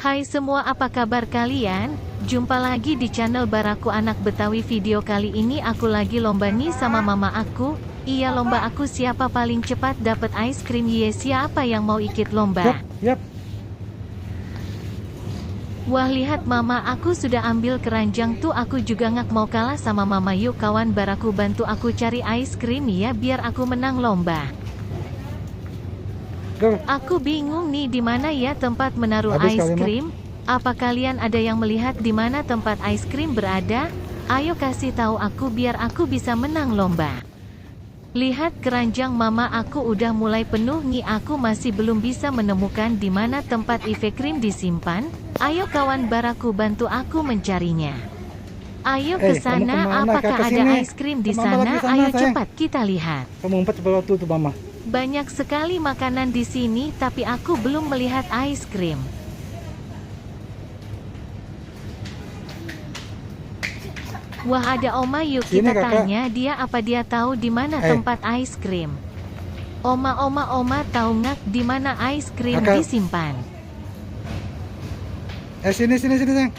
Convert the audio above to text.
Hai semua, apa kabar kalian? Jumpa lagi di channel Baraku Anak Betawi. Video kali ini aku lagi lomba nih sama mama aku. Iya, lomba aku siapa paling cepat dapat ice cream. Yes, siapa yang mau ikut lomba? Yap. Wah, lihat mama aku sudah ambil keranjang tuh. Aku juga nggak mau kalah sama mama. Yuk kawan Baraku, bantu aku cari ice cream ya biar aku menang lomba. Go. Aku bingung nih di mana ya tempat menaruh Habis ice kali, Ma. cream. Apa kalian ada yang melihat di mana tempat ice cream berada? Ayo kasih tahu aku biar aku bisa menang lomba. Lihat keranjang mama aku udah mulai penuh nih. Aku masih belum bisa menemukan di mana tempat ice cream disimpan. Ayo kawan Baraku, bantu aku mencarinya. Ayo ke Kamu sana. kemana? Apakah Ke ada sini. ice cream di Mama sana? lagi sana, Ayo sayang. cepat kita lihat. Kamu ngumpet sebelah tuh Mama. Banyak sekali makanan di sini, tapi aku belum melihat ice cream. Wah, ada Oma, yuk Sini, kita Kakak. tanya dia apa dia tahu di mana tempat ice cream. Oma tahu nggak di mana ice cream Kakak. disimpan? Sini sayang.